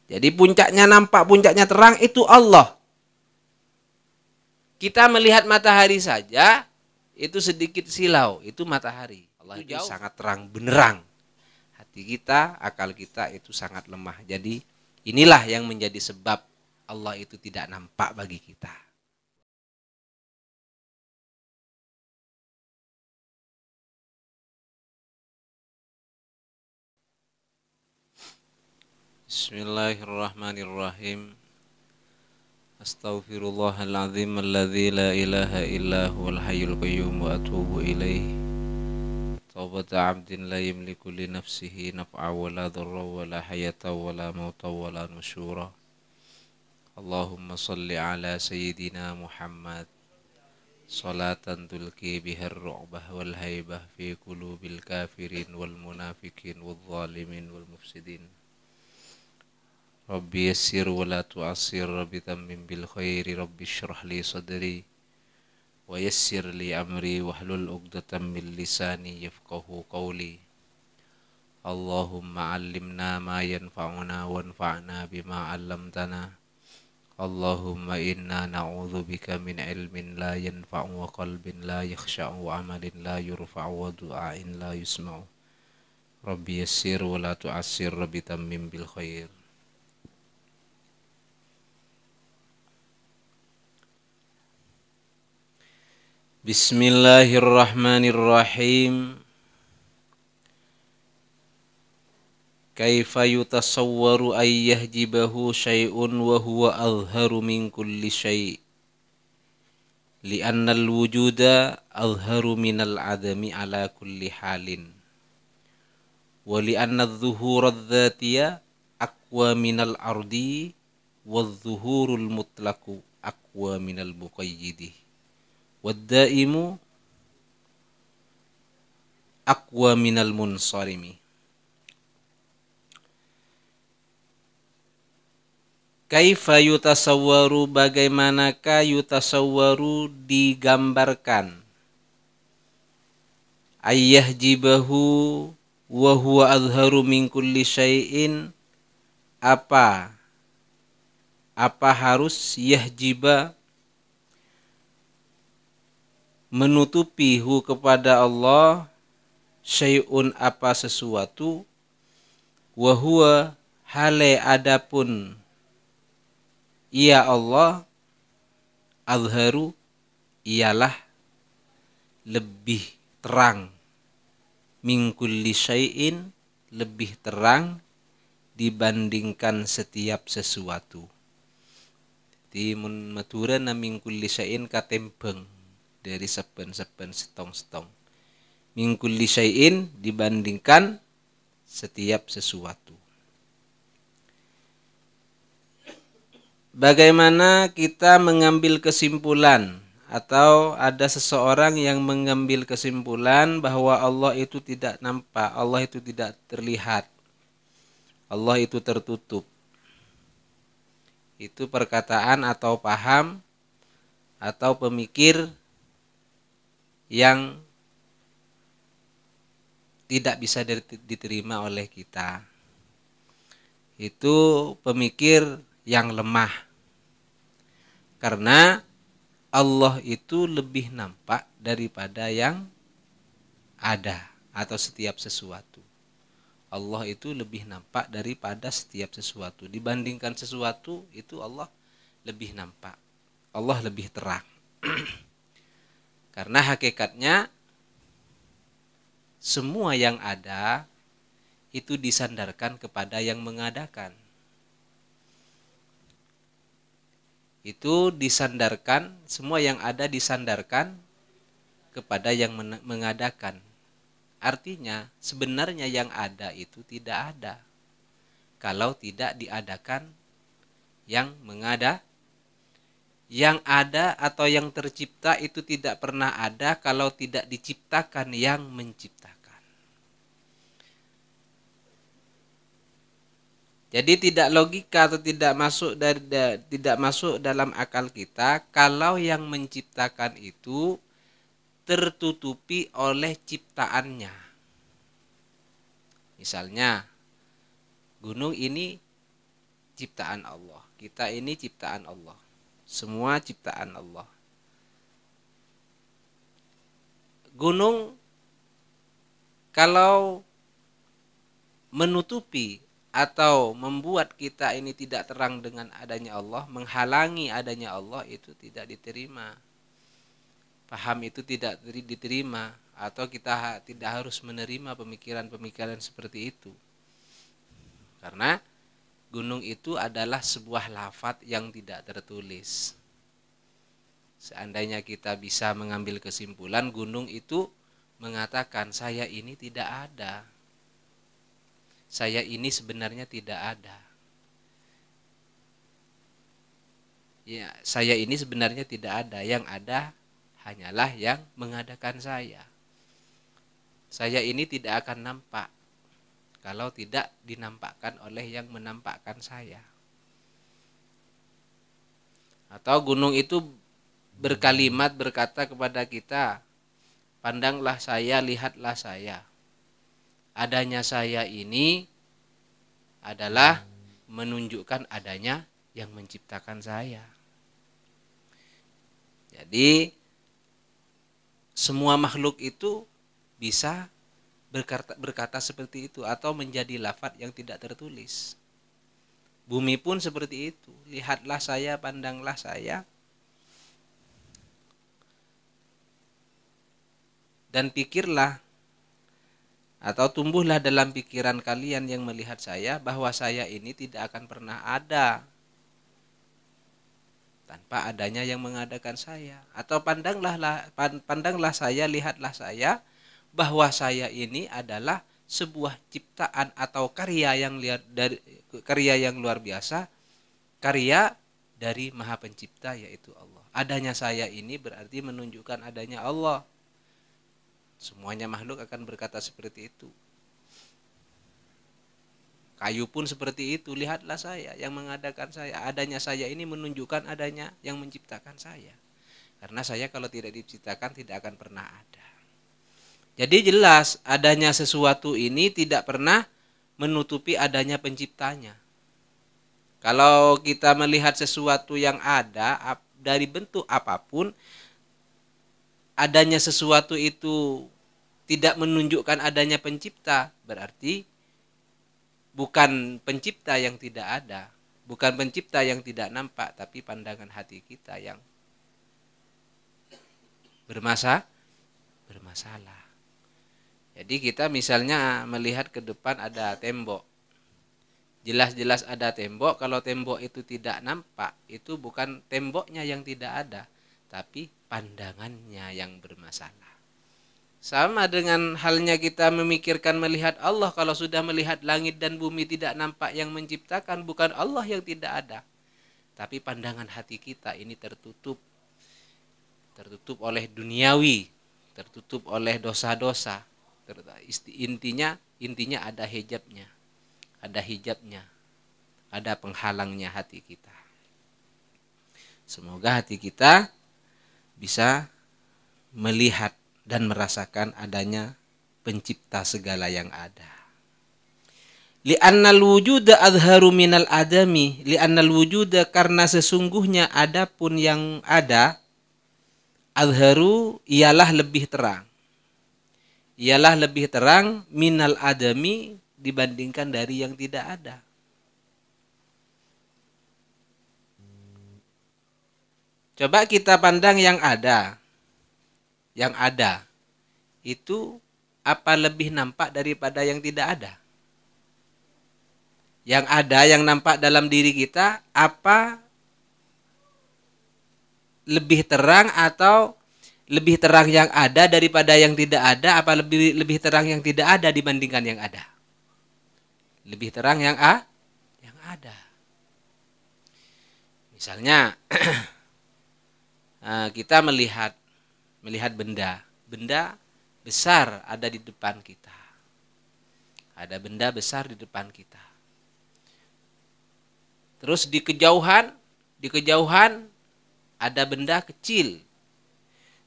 Jadi puncaknya nampak, puncaknya terang itu Allah. Kita melihat matahari saja itu sedikit silau, itu matahari. Allah itu sangat terang benerang. Hati kita, akal kita itu sangat lemah. Jadi inilah yang menjadi sebab Allah itu tidak nampak bagi kita. Bismillahirrahmanirrahim. Astaghfirullahaladzim alladzi la ilaha illa huwal hayyul qayyum wa atubu ilaih. Taubata abdin la yamliku li nafsihi naf'a wa la dharra wa la hayata wa la mauta wa la nusyura. Allahumma salli ala sayyidina Muhammad salatan tulki bihar ru'bah wal haibah fi qulubil kafirin wal munafikin wal zalimin wal mufsidin. Rabbi yassir wa la tu'assir, Rabbi tammim bil khairi, Rabbi syrah li sadri wa yassir li amri wahlul 'uqdatam min lisani yafqahu qawli. Allahumma 'allimna ma yanfa'una wanfa'na bima 'allamtana. Allahumma inna na'udzubika min ilmin la yanfa'u wa qalbin la yakhsha'u wa amalin la yurfa'u wa du'ain la yusma'u. Rabbi yassir wa la tu'assir, Rabbi tammim bil khair. Bismillahirrahmanirrahim. Kaifa yutasawwaru ay yahjibahu syai'un wa huwa azharu min kulli syai'. Li'anna al-wujuda azharu minal adami ala kulli halin. Wa li'anna adh-dhuhura adh-dhatiya aqwa minal ardi wadh-dhuhurul mutlaqu aqwa minal muqayyidi. Waddaimu aqwa minal munsarimi. Kaifa yutasawwaru, bagaimanakah yutasawwaru digambarkan, ayyahjibahu wa huwa azharu min kulli syai'in, apa harus yahjiba, menutupi hu kepada Allah, syai'un apa sesuatu, wa huwa hale adapun ia Allah, azharu ialah lebih terang, min kulli syai'in lebih terang dibandingkan setiap sesuatu. Di maturan min kulli syai'in katempeng dari seben-seben setong-setong. Min kulli syai'in dibandingkan setiap sesuatu. Bagaimana kita mengambil kesimpulan, atau ada seseorang yang mengambil kesimpulan bahwa Allah itu tidak nampak, Allah itu tidak terlihat, Allah itu tertutup. Itu perkataan atau paham atau pemikir yang tidak bisa diterima oleh kita. Itu pemikir yang lemah. Karena Allah itu lebih nampak daripada yang ada atau setiap sesuatu. Allah itu lebih nampak daripada setiap sesuatu. Dibandingkan sesuatu itu Allah lebih nampak. Allah lebih terang. Karena hakikatnya semua yang ada itu disandarkan kepada yang mengadakan. Itu disandarkan, semua yang ada disandarkan kepada yang mengadakan. Artinya sebenarnya yang ada itu tidak ada kalau tidak diadakan yang mengada. Yang ada atau yang tercipta itu tidak pernah ada kalau tidak diciptakan yang menciptakan. Jadi tidak logika atau tidak masuk dalam akal kita kalau yang menciptakan itu tertutupi oleh ciptaannya. Misalnya gunung ini ciptaan Allah. Kita ini ciptaan Allah. Semua ciptaan Allah. Gunung kalau menutupi atau membuat kita ini tidak terang dengan adanya Allah, menghalangi adanya Allah, itu tidak diterima. Paham itu tidak diterima, atau kita tidak harus menerima pemikiran-pemikiran seperti itu. Karena gunung itu adalah sebuah lafadz yang tidak tertulis. Seandainya kita bisa mengambil kesimpulan, gunung itu mengatakan saya ini tidak ada. Saya ini sebenarnya tidak ada. Ya, saya ini sebenarnya tidak ada. Yang ada hanyalah yang mengadakan saya. Saya ini tidak akan nampak kalau tidak dinampakkan oleh yang menampakkan saya. Atau gunung itu berkalimat, berkata kepada kita, pandanglah saya, lihatlah saya. Adanya saya ini adalah menunjukkan adanya yang menciptakan saya. Jadi semua makhluk itu bisa berkata seperti itu atau menjadi lafadz yang tidak tertulis. Bumi pun seperti itu. Lihatlah saya, pandanglah saya. Dan pikirlah atau tumbuhlah dalam pikiran kalian yang melihat saya bahwa saya ini tidak akan pernah ada tanpa adanya yang mengadakan saya. Atau pandanglah saya, lihatlah saya bahwa saya ini adalah sebuah ciptaan atau karya yang luar biasa, karya dari Maha Pencipta yaitu Allah. Adanya saya ini berarti menunjukkan adanya Allah. Semuanya makhluk akan berkata seperti itu. Kayu pun seperti itu. Lihatlah saya yang mengadakan saya. Adanya saya ini menunjukkan adanya yang menciptakan saya. Karena saya kalau tidak diciptakan tidak akan pernah ada. Jadi jelas adanya sesuatu ini tidak pernah menutupi adanya penciptanya. Kalau kita melihat sesuatu yang ada dari bentuk apapun, adanya sesuatu itu tidak menunjukkan adanya pencipta, berarti bukan pencipta yang tidak ada, bukan pencipta yang tidak nampak, tapi pandangan hati kita yang bermasalah. Jadi kita misalnya melihat ke depan ada tembok, jelas-jelas ada tembok. Kalau tembok itu tidak nampak, itu bukan temboknya yang tidak ada, tapi pandangannya yang bermasalah. Sama dengan halnya kita memikirkan melihat Allah. Kalau sudah melihat langit dan bumi tidak nampak yang menciptakan, bukan Allah yang tidak ada, tapi pandangan hati kita ini tertutup oleh duniawi, tertutup oleh dosa-dosa. Intinya ada hijabnya, ada penghalangnya hati kita. Semoga hati kita bisa melihat dan merasakan adanya pencipta segala yang ada. Li'annal wujuda adharu minal adami. Li'annal wujuda, karena sesungguhnya adapun yang ada, adharu ialah lebih terang. Ialah lebih terang minal adami dibandingkan dari yang tidak ada. Coba kita pandang yang ada. Yang ada itu apa lebih nampak daripada yang tidak ada? Yang ada yang nampak dalam diri kita apa lebih terang, atau lebih terang yang ada daripada yang tidak ada? Apa lebih terang yang tidak ada dibandingkan yang ada? Lebih terang yang ada. Misalnya kita melihat benda besar ada di depan kita. Ada benda besar di depan kita. Terus di kejauhan ada benda kecil.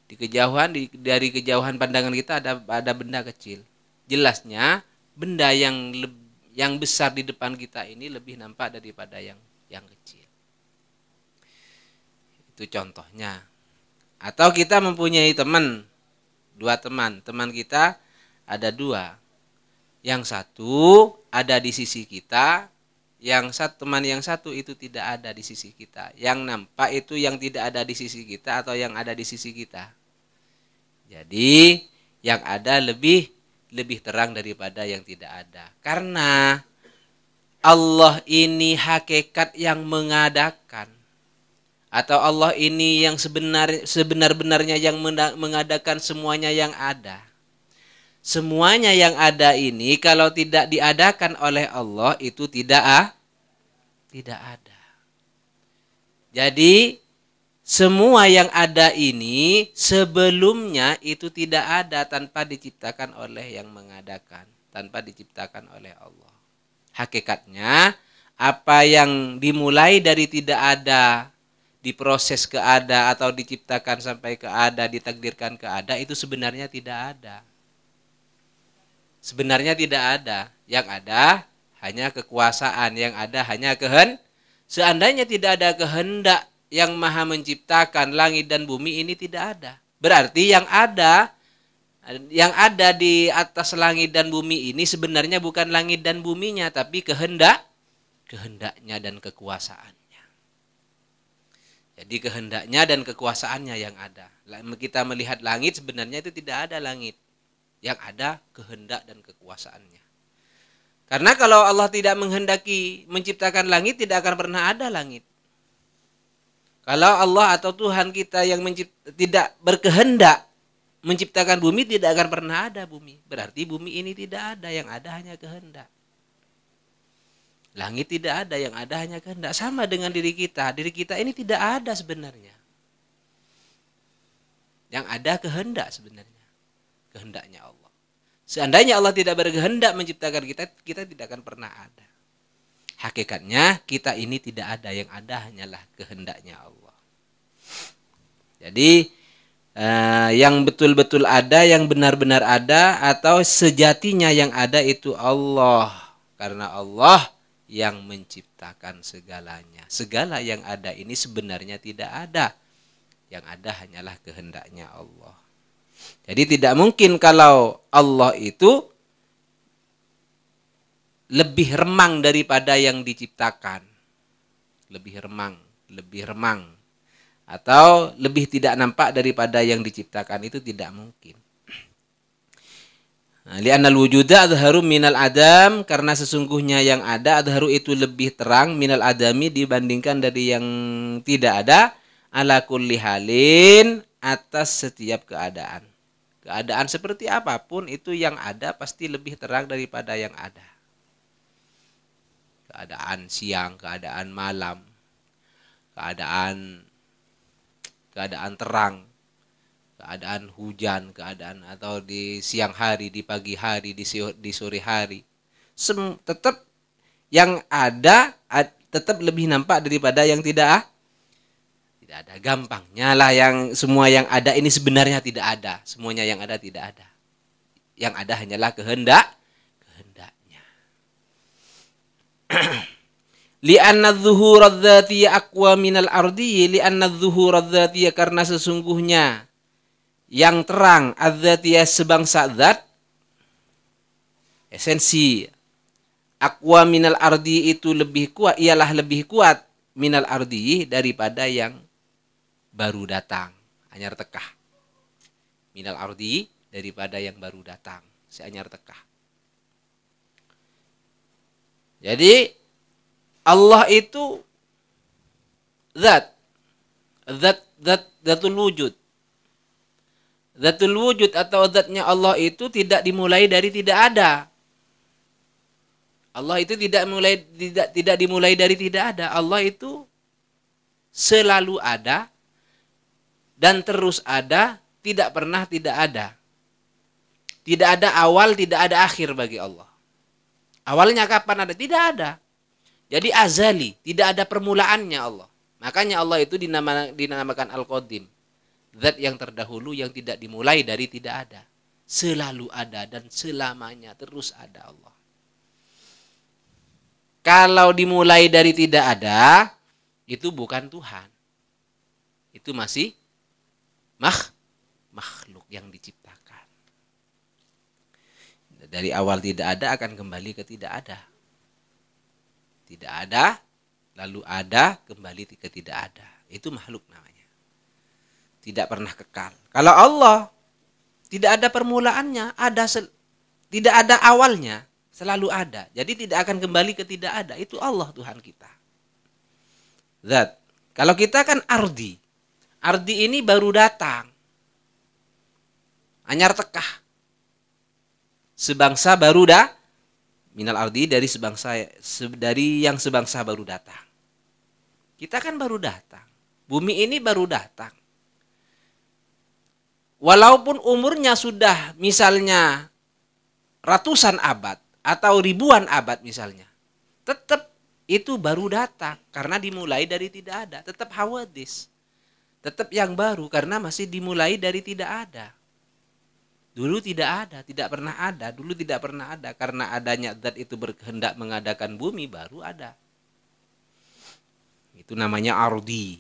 Dari kejauhan pandangan kita ada benda kecil. Jelasnya benda yang yang besar di depan kita ini lebih nampak daripada yang kecil. Itu contohnya. Atau kita mempunyai teman, dua teman. Teman kita ada dua. Yang satu ada di sisi kita, teman yang satu itu tidak ada di sisi kita. Yang nampak itu yang tidak ada di sisi kita atau yang ada di sisi kita. Jadi yang ada lebih terang daripada yang tidak ada. Karena Allah ini hakikat yang mengadakan. Atau Allah ini yang sebenar-benarnya yang mengadakan semuanya yang ada. Semuanya yang ada ini kalau tidak diadakan oleh Allah itu tidak ada. Jadi semua yang ada ini sebelumnya itu tidak ada tanpa diciptakan oleh yang mengadakan, tanpa diciptakan oleh Allah. Hakikatnya apa yang dimulai dari tidak ada, diproses ke ada atau diciptakan sampai ke ada, ditakdirkan ke ada, itu sebenarnya tidak ada. Sebenarnya tidak ada. Yang ada hanya kekuasaan, yang ada hanya kehendak. Seandainya tidak ada kehendak yang maha menciptakan langit dan bumi ini tidak ada. Berarti yang ada di atas langit dan bumi ini sebenarnya bukan langit dan buminya, tapi kehendaknya dan kekuasaan. Jadi kehendaknya dan kekuasaannya yang ada. Kita melihat langit sebenarnya itu tidak ada langit. Yang ada kehendak dan kekuasaannya. Karena kalau Allah tidak menghendaki menciptakan langit, tidak akan pernah ada langit. Kalau Allah atau Tuhan kita yang tidak berkehendak menciptakan bumi, tidak akan pernah ada bumi. Berarti bumi ini tidak ada, yang ada hanya kehendak. Langit tidak ada, yang ada hanya kehendak. Sama dengan diri kita. Diri kita ini tidak ada sebenarnya. Yang ada kehendak sebenarnya. Kehendaknya Allah. Seandainya Allah tidak berkehendak menciptakan kita, kita tidak akan pernah ada. Hakikatnya kita ini tidak ada, yang ada hanyalah kehendaknya Allah. Jadi yang betul-betul ada, yang benar-benar ada, atau sejatinya yang ada itu Allah. Karena Allah yang menciptakan segalanya. Segala yang ada ini sebenarnya tidak ada. Yang ada hanyalah kehendaknya Allah. Jadi tidak mungkin kalau Allah itu lebih remang daripada yang diciptakan. Lebih remang. Atau lebih tidak nampak daripada yang diciptakan, itu tidak mungkin. Li'annal wujuda adharu minal adam, karena sesungguhnya yang ada adharu itu lebih terang minal adami dibandingkan dari yang tidak ada, ala kulli halin, atas setiap keadaan. Keadaan seperti apapun itu yang ada pasti lebih terang daripada yang ada. Keadaan siang, keadaan malam, keadaan terang, keadaan hujan, keadaan atau di siang hari, di pagi hari, di sore hari, tetap yang ada tetap lebih nampak daripada yang tidak ada. Gampangnya lah, yang semua yang ada ini sebenarnya tidak ada. Semuanya yang ada tidak ada. Yang ada hanyalah kehendaknya. Li'anna adh-dhuhura adz-dzatiyya aqwa minal ardiyyi, li'anna adh-dhuhura adz-dzatiyya, karena sesungguhnya yang terang adz-dzatiyya sebangsa zat, esensi, aqwa minal ardi itu lebih kuat, ialah lebih kuat minal ardi daripada yang baru datang. Anyar tekah. Minal ardi daripada yang baru datang. Seanyar tekah. Jadi Allah itu zatul wujud. Zatul wujud atau zatnya Allah itu tidak dimulai dari tidak ada. Allah itu tidak dimulai dari tidak ada. Allah itu selalu ada dan terus ada, tidak pernah tidak ada. Tidak ada awal, tidak ada akhir bagi Allah. Awalnya kapan ada? Tidak ada. Jadi azali, tidak ada permulaannya Allah. Makanya Allah itu dinamakan Al-Qadim. Zat yang terdahulu yang tidak dimulai dari tidak ada. Selalu ada dan selamanya terus ada Allah. Kalau dimulai dari tidak ada, itu bukan Tuhan. Itu masih makhluk yang diciptakan. Dari awal tidak ada akan kembali ke tidak ada. Tidak ada, lalu ada, kembali ke tidak ada. Itu makhluk namanya. Tidak pernah kekal. Kalau Allah, tidak ada permulaannya, tidak ada awalnya. Selalu ada. Jadi tidak akan kembali ke tidak ada. Itu Allah Tuhan kita. Zat. Kalau kita kan ardi. Ardi ini baru datang. Anyar tekah. Sebangsa baru dah. Minal ardi dari yang sebangsa baru datang. Kita kan baru datang. Bumi ini baru datang. Walaupun umurnya sudah misalnya ratusan abad. Atau ribuan abad misalnya, tetap itu baru datang karena dimulai dari tidak ada. Tetap hawadis, tetap yang baru karena masih dimulai dari tidak ada. Dulu tidak ada, tidak pernah ada. Dulu tidak pernah ada karena adanya zat itu berkehendak mengadakan bumi baru ada. Itu namanya ardi.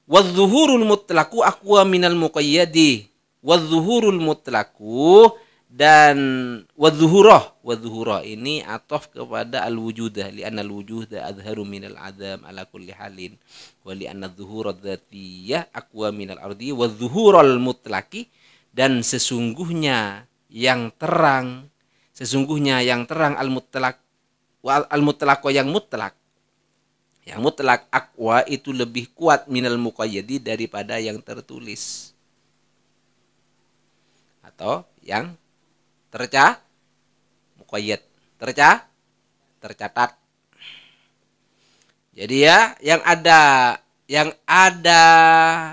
Wadzuhurul mutlaqu aqwa minal muqayyadi. Wadzuhurul mutlaqu dan wadzuhurah ini atof kepada al-wujudah li'anna al-wujuda adharu minal adam ala kulli halin wa li'anna adzuhurad dzatiyah aqwa minal ardi wadzuhural mutlaqi dan sesungguhnya yang terang al-mutlaq yang mutlak aqwa itu lebih kuat minal muqayyadi daripada yang tertulis atau yang muqayyad tercatat. Jadi ya yang ada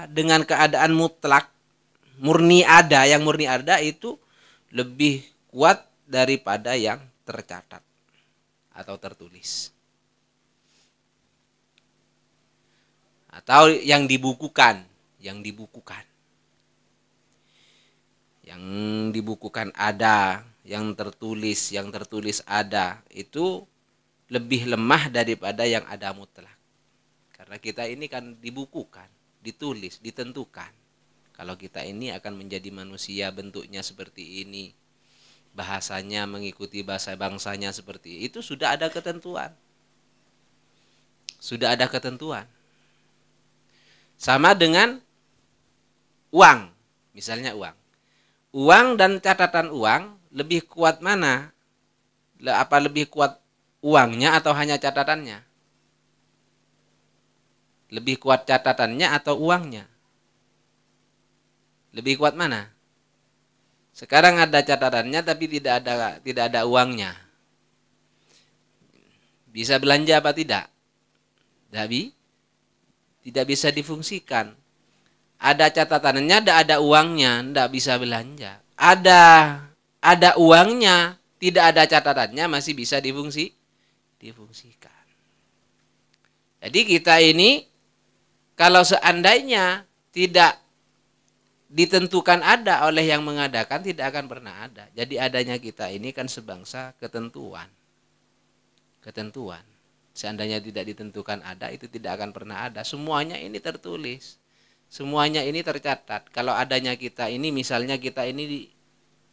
dengan keadaan mutlak murni ada itu lebih kuat daripada yang tercatat atau tertulis atau yang dibukukan ada, yang tertulis ada, itu lebih lemah daripada yang ada mutlak. Karena kita ini kan dibukukan, ditulis, ditentukan. Kalau kita ini akan menjadi manusia bentuknya seperti ini, bahasanya mengikuti bahasa bangsanya seperti itu, sudah ada ketentuan. Sama dengan uang, misalnya uang. Uang dan catatan uang lebih kuat mana? Apa lebih kuat uangnya atau hanya catatannya? Lebih kuat catatannya atau uangnya? Lebih kuat mana? Sekarang ada catatannya tapi tidak ada uangnya. Bisa belanja apa tidak? Tidak bisa difungsikan. Ada catatannya, tidak ada uangnya, tidak bisa belanja. Ada uangnya, tidak ada catatannya, masih bisa difungsikan. Jadi kita ini kalau seandainya tidak ditentukan ada oleh yang mengadakan, tidak akan pernah ada. Jadi adanya kita ini kan sebangsa ketentuan. Seandainya tidak ditentukan ada, itu tidak akan pernah ada. Semuanya ini tertulis. Semuanya ini tercatat. Kalau adanya kita ini, misalnya kita ini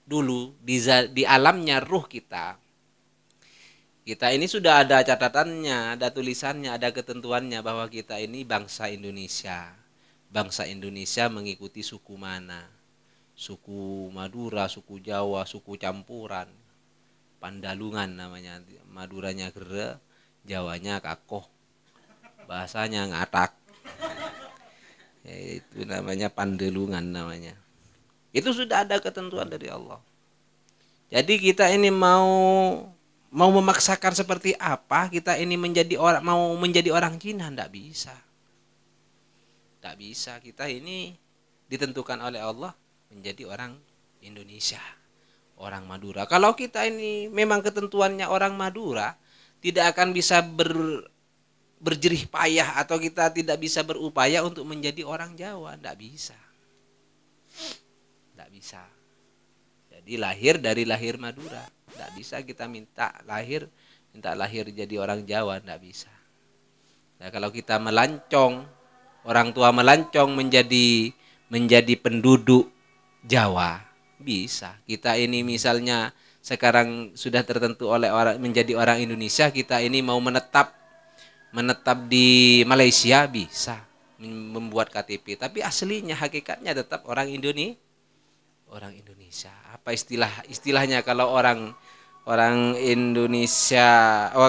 dulu di alamnya ruh kita. Kita ini sudah ada catatannya, ada tulisannya, ada ketentuannya bahwa kita ini bangsa Indonesia. Bangsa Indonesia mengikuti suku mana? Suku Madura, suku Jawa, suku campuran. Pandalungan namanya. Maduranya gere, Jawanya kakoh. Bahasanya ngatak. Itu namanya pandelungan namanya. Itu sudah ada ketentuan dari Allah. Jadi kita ini mau memaksakan seperti apa, kita ini mau menjadi orang Cina, tidak bisa. Kita ini ditentukan oleh Allah menjadi orang Indonesia, orang Madura. Kalau kita ini memang ketentuannya orang Madura, tidak akan bisa berjerih payah atau kita tidak bisa berupaya untuk menjadi orang Jawa, tidak bisa. Jadi lahir dari lahir Madura, tidak bisa kita minta lahir minta lahir jadi orang Jawa, enggak bisa. Nah, kalau kita melancong, orang tua melancong menjadi penduduk Jawa, bisa. Kita ini misalnya sekarang sudah tertentu oleh orang menjadi orang Indonesia, kita ini mau menetap di Malaysia, bisa membuat KTP, tapi aslinya hakikatnya tetap orang Indonesia. Apa istilahnya kalau orang Indonesia,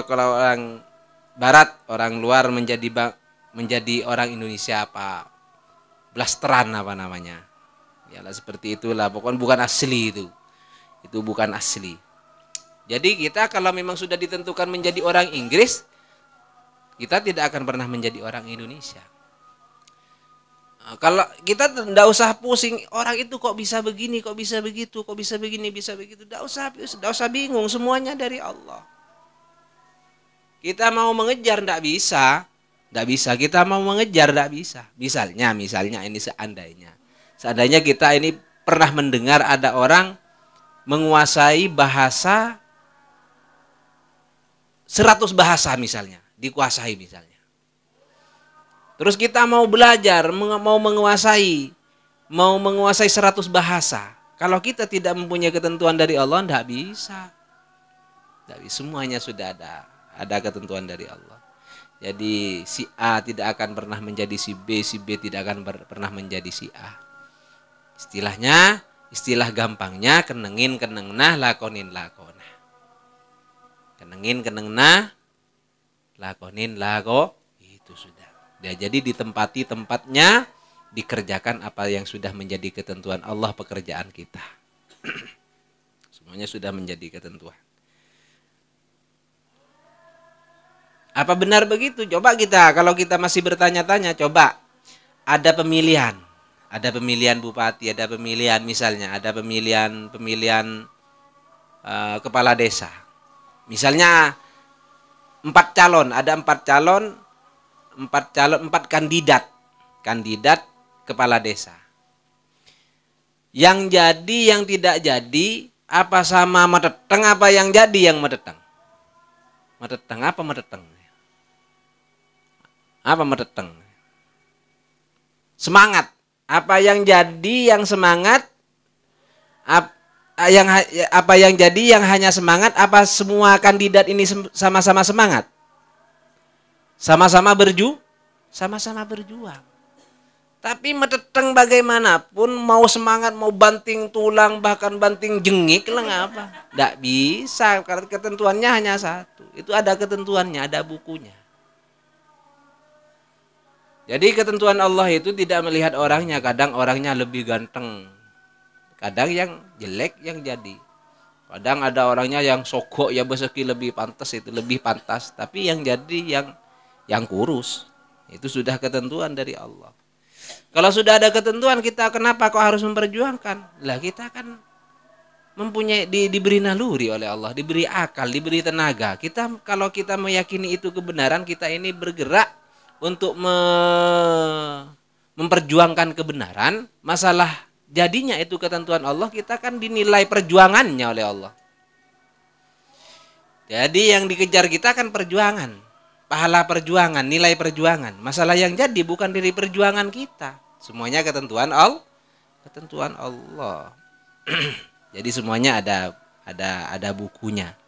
kalau orang Barat, orang luar menjadi orang Indonesia, apa blasteran apa namanya, yalah seperti itulah, pokoknya bukan asli itu bukan asli. Jadi kita kalau memang sudah ditentukan menjadi orang Inggris, kita tidak akan pernah menjadi orang Indonesia. Kalau kita tidak usah pusing, orang itu kok bisa begini, kok bisa begitu, kok bisa begini, bisa begitu, tidak usah bingung, semuanya dari Allah. Kita mau mengejar tidak bisa. Kita mau mengejar tidak bisa. Misalnya ini seandainya kita ini pernah mendengar ada orang menguasai bahasa 100 bahasa misalnya, dikuasai misalnya. Terus kita mau belajar, mau menguasai 100 bahasa. Kalau kita tidak mempunyai ketentuan dari Allah, tidak bisa. Semuanya sudah ada ketentuan dari Allah. Jadi si A tidak akan pernah menjadi si B tidak akan pernah menjadi si A. Istilah gampangnya kenengin kenengnah lakonin lakonah. Kenengin kenengnah lakonin lako, itu sudah. Jadi ditempati tempatnya, dikerjakan apa yang sudah menjadi ketentuan Allah pekerjaan kita. Semuanya sudah menjadi ketentuan. Apa benar begitu? Coba kalau kita masih bertanya-tanya, coba ada pemilihan bupati, ada pemilihan misalnya, ada pemilihan kepala desa. Misalnya 4 calon, ada 4 kandidat kepala desa. Yang jadi, yang tidak jadi, apa sama medeteng, apa yang jadi yang medeteng? Medeteng apa medeteng? Apa medeteng? Semangat. Apa yang jadi yang semangat? Apa yang jadi yang hanya semangat? Apa semua kandidat ini sama-sama semangat? Sama-sama berjuang. Tapi medeteng bagaimanapun, mau semangat, mau banting tulang, bahkan banting jengik lah ngapa? Tidak bisa, karena ketentuannya hanya satu. Itu ada ketentuannya, ada bukunya. Jadi ketentuan Allah itu tidak melihat orangnya. Kadang orangnya lebih ganteng, kadang yang jelek yang jadi. Kadang ada orangnya yang sogok ya beseki lebih pantas, tapi yang jadi yang kurus. Itu sudah ketentuan dari Allah. Kalau sudah ada ketentuan, kita kenapa kok harus memperjuangkan? Lah kita kan mempunyai diberi naluri oleh Allah, diberi akal, diberi tenaga. Kalau kita meyakini itu kebenaran, kita ini bergerak untuk memperjuangkan kebenaran. Masalah jadinya itu ketentuan Allah, kita kan dinilai perjuangannya oleh Allah. Jadi yang dikejar kita kan perjuangan, pahala perjuangan, nilai perjuangan. Masalah yang jadi bukan dari perjuangan kita. Semuanya ketentuan Allah. Jadi semuanya ada bukunya.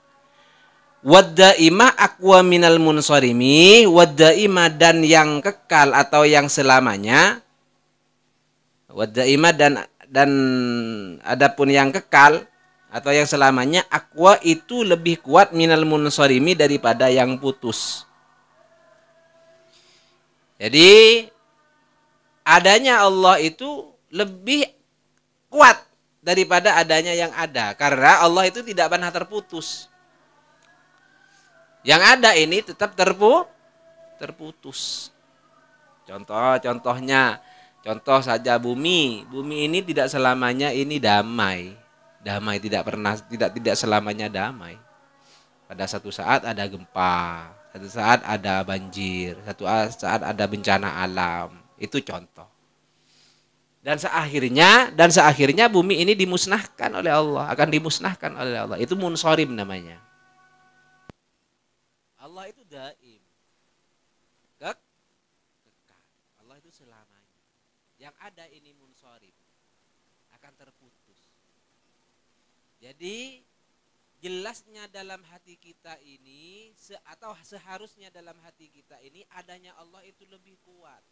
Wadda'ima aqwa minal munsarimi, wadda'ima dan yang kekal atau yang selamanya. Wadda'ima dan adapun yang kekal atau yang selamanya, aqwa itu lebih kuat minal munsarimi daripada yang putus. Jadi adanya Allah itu lebih kuat daripada adanya yang ada, karena Allah itu tidak pernah terputus. Yang ada ini tetap terputus. Contoh saja bumi ini tidak selamanya ini damai tidak selamanya damai. Pada satu saat ada gempa, satu saat ada banjir, satu saat ada bencana alam. Itu contoh. Dan seakhirnya bumi ini dimusnahkan oleh Allah, akan dimusnahkan oleh Allah. Itu munsorim namanya. daim, kekal. Allah itu selamanya. Yang ada ini munsorif, akan terputus. Jadi jelasnya dalam hati kita ini atau seharusnya dalam hati kita ini adanya Allah itu lebih kuat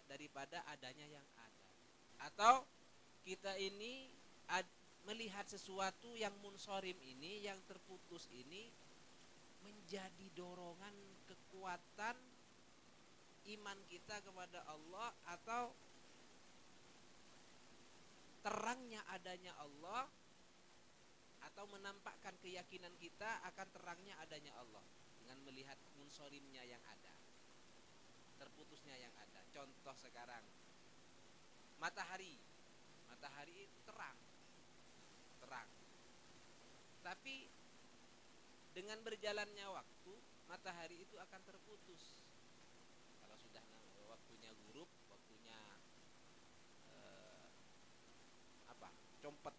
daripada adanya yang ada. Atau kita ini melihat sesuatu yang munsorim ini, yang terputus ini, menjadi dorongan kekuatan iman kita kepada Allah, atau terangnya adanya Allah, atau menampakkan keyakinan kita akan terangnya adanya Allah dengan melihat munsorimnya yang ada, terputusnya yang ada. Contoh sekarang, matahari itu terang, tapi dengan berjalannya waktu matahari itu akan terputus. Kalau sudah waktunya gurub, waktunya compet,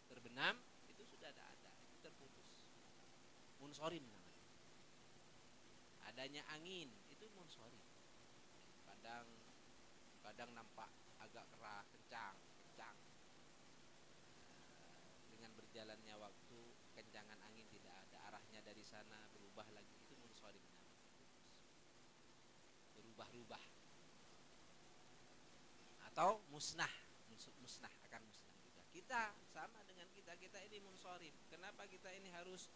terbenam, itu sudah ada, itu terputus, munsorim namanya. Adanya angin itu munsorim, kadang nampak agak keras, kencang. Dengan berjalannya waktu kencangan angin tidak ada, arahnya dari sana berubah lagi, itu munsorim namanya, berubah-ubah. Atau musnah akan musnah juga. Kita sama dengan kita ini munsorim. Kenapa kita ini harus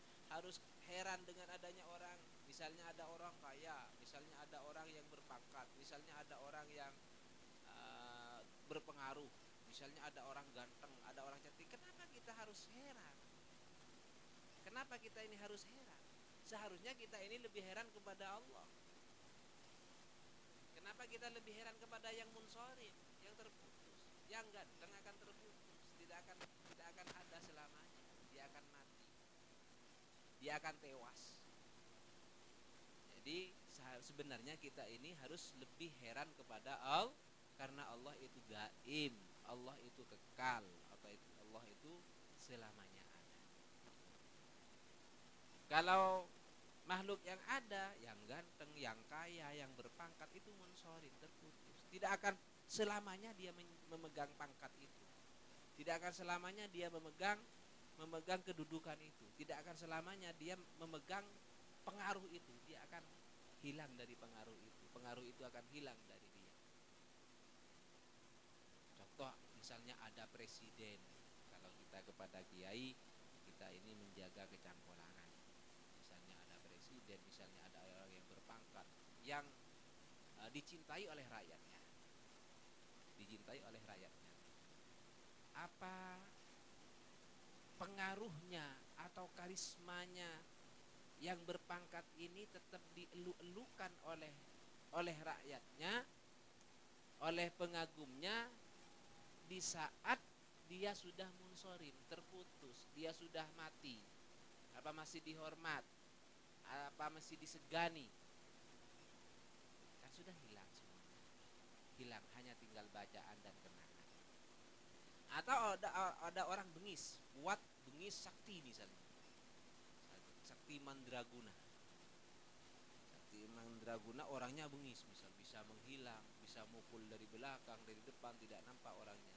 heran dengan adanya orang, misalnya ada orang kaya, misalnya ada orang yang berpangkat, misalnya ada orang yang berpengaruh, misalnya ada orang ganteng, ada orang cantik. Kenapa kita harus heran? Kenapa kita ini harus heran? Seharusnya kita ini lebih heran kepada Allah. Kenapa kita lebih heran kepada yang munsorim, yang terputus? Yang ganteng akan terputus, tidak akan ada selamanya. Dia akan mati, dia akan tewas. Jadi sebenarnya kita ini harus lebih heran kepada Allah, karena Allah itu gaim, Allah itu kekal, atau Allah itu selamanya ada. Kalau makhluk yang ada, yang ganteng, yang kaya, yang berpangkat, itu munsorim, terputus. Tidak akan selamanya dia memegang pangkat itu. Tidak akan selamanya dia memegang kedudukan itu. Tidak akan selamanya dia memegang pengaruh itu. Dia akan hilang dari pengaruh itu. Pengaruh itu akan hilang dari dia. Contoh misalnya ada presiden. Kalau kita kepada kiai, kita ini menjaga kecangkolangan. Misalnya ada presiden, misalnya ada orang yang berpangkat, yang dicintai oleh rakyatnya. Apa pengaruhnya atau karismanya yang berpangkat ini tetap dielu-elukan oleh rakyatnya, oleh pengagumnya, di saat dia sudah munsorim, terputus, dia sudah mati? Apa masih dihormat? Apa masih disegani? Kan sudah hilang semuanya. Hilang, hanya tinggal bacaan dan kenangan. Atau ada orang bengis, kuat, bengis, sakti misalnya. Sakti Mandraguna orangnya bengis, misal bisa menghilang, bisa mukul dari belakang, dari depan, tidak nampak orangnya.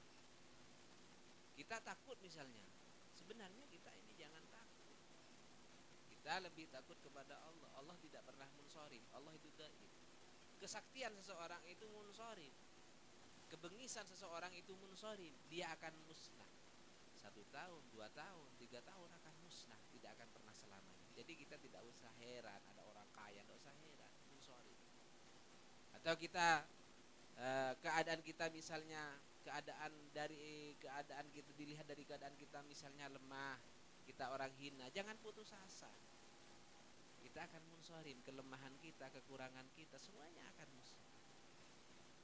Kita takut misalnya. Sebenarnya kita ini jangan takut. Kita lebih takut kepada Allah. Allah tidak pernah munsorim, Allah itu gaib. Kesaktian seseorang itu munsorim, kebengisan seseorang itu munsorim. Dia akan musnah. 1 tahun, 2 tahun, 3 tahun akan musnah, tidak akan pernah selamanya. Jadi kita tidak usah heran ada orang kaya, tidak usah heran, munsorim. Atau kita keadaan kita misalnya, keadaan kita dilihat dari keadaan kita misalnya lemah, kita orang hina, jangan putus asa. Kita akan munsorim, kelemahan kita, kekurangan kita, semuanya akan musnah.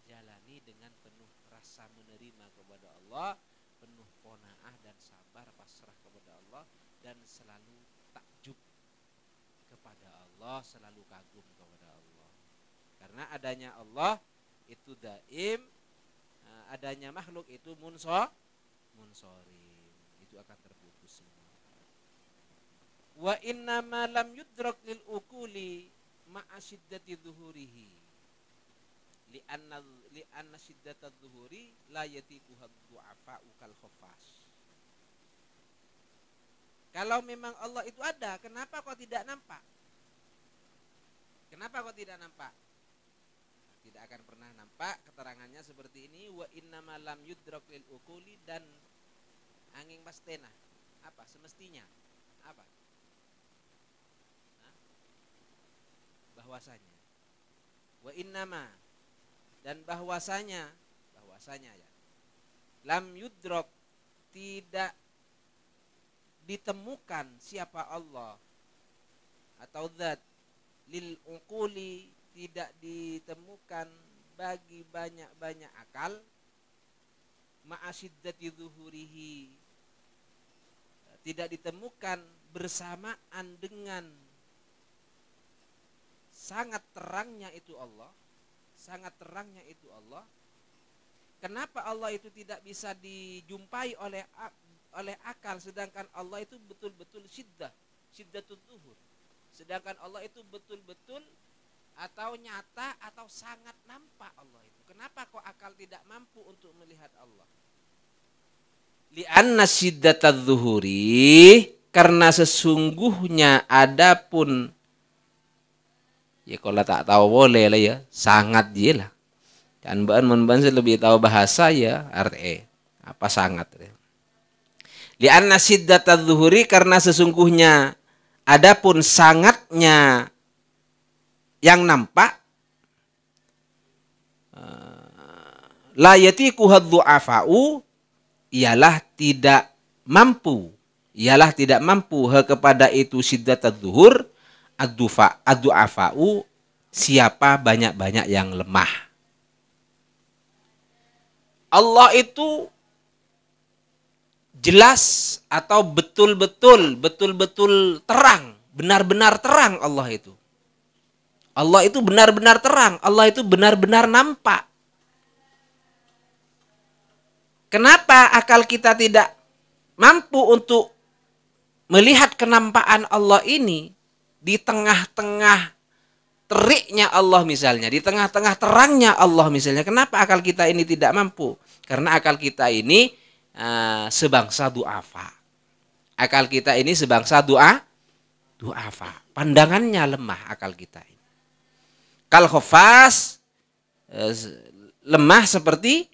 Jalani dengan penuh rasa menerima kepada Allah, penuh qanaah dan sabar, pasrah kepada Allah, dan selalu takjub kepada Allah, selalu kagum kepada Allah. Karena adanya Allah itu daim, adanya makhluk itu munsorim, itu akan terputus semua. Wa inna ma lam yudrak lil ukuli ma'a syiddati dhuhurihi. Li'anna syiddata dhuhuri la yatikuha du'afa'u kal khufas. Kalau memang Allah itu ada, kenapa kok tidak nampak? Kenapa kok tidak nampak? Tidak akan pernah nampak. Keterangannya seperti ini. Wa inna ma lam yudrak lil ukuli, dan angin pastena. Apa? Semestinya. Apa? Bahwasanya. Wa innama, dan bahwasanya ya. Lam yudrak, tidak ditemukan siapa Allah atau zat, lil uquli, tidak ditemukan bagi banyak-banyak akal, ma'asyiddati zuhurihi, tidak ditemukan bersamaan dengan sangat terangnya itu Allah. Sangat terangnya itu Allah. Kenapa Allah itu tidak bisa dijumpai oleh akal, sedangkan Allah itu betul-betul syiddatul zuhur. Sedangkan Allah itu betul-betul atau nyata atau sangat nampak Allah itu. Kenapa kok akal tidak mampu untuk melihat Allah? Li'anna syiddatul zuhuri, karena sesungguhnya adapun, ya kalau tak tahu boleh lah ya, sangat dia lah. Kan ban lebih tahu bahasa ya, arti apa sangat. Li'anna syiddatul zuhuri, karena sesungguhnya adapun sangatnya yang nampak, la yatikuha du'afa'u, ialah tidak mampu kepada itu syiddatul zuhur, ad-du'afa'u, siapa banyak-banyak yang lemah. Allah itu jelas atau betul-betul terang, benar-benar terang Allah itu. Allah itu benar-benar terang, Allah itu benar-benar nampak. Kenapa akal kita tidak mampu untuk melihat kenampakan Allah ini di tengah-tengah teriknya Allah misalnya, di tengah-tengah terangnya Allah misalnya? Kenapa akal kita ini tidak mampu? Karena akal kita ini sebangsa du'afa. Akal kita ini sebangsa du'afa. Pandangannya lemah akal kita ini. Kal khufas, lemah seperti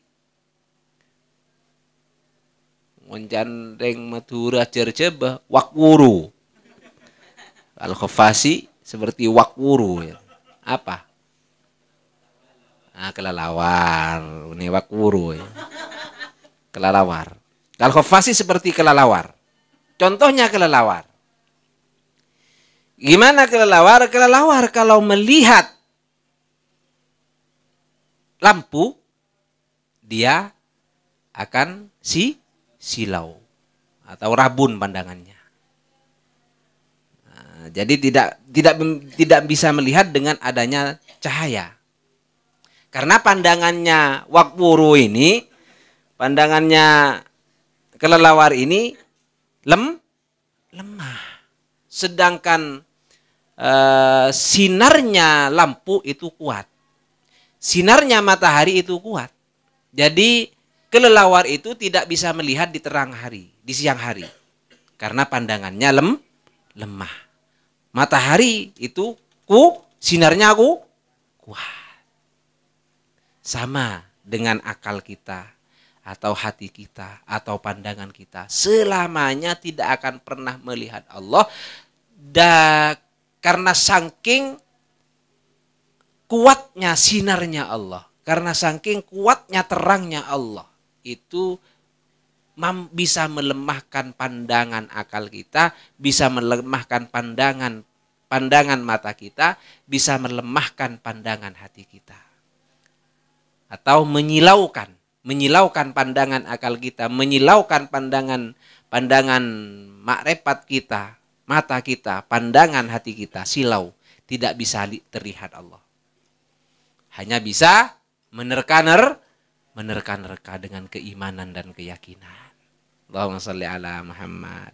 mencandeng Madura cerceba wakwuru. Kal khufasi seperti wakwuru ya. Apa? Kelalawar. Ini wakwuru ya. Kelalawar. Kal khufasi seperti kelalawar. Contohnya kelalawar. Gimana kelalawar? Kelalawar kalau melihat lampu, dia akan silau atau rabun pandangannya. Nah, jadi tidak bisa melihat dengan adanya cahaya. Karena pandangannya wakwuru ini, pandangannya kelelawar ini lemah. Sedangkan sinarnya lampu itu kuat. Sinarnya matahari itu kuat. Jadi kelelawar itu tidak bisa melihat di terang hari, di siang hari. Karena pandangannya lemah. Matahari itu sinarnya kuat. Sama dengan akal kita atau hati kita atau pandangan kita, selamanya tidak akan pernah melihat Allah. Karena saking kuatnya sinarnya Allah, karena saking kuatnya terangnya Allah, itu bisa melemahkan pandangan akal kita, bisa melemahkan pandangan mata kita, bisa melemahkan pandangan hati kita. Atau menyilaukan pandangan akal kita, menyilaukan pandangan makrifat kita, mata kita, pandangan hati kita, silau, tidak bisa terlihat Allah. Hanya bisa menerka-nerka dengan keimanan dan keyakinan. Allahumma sholli ala Muhammad.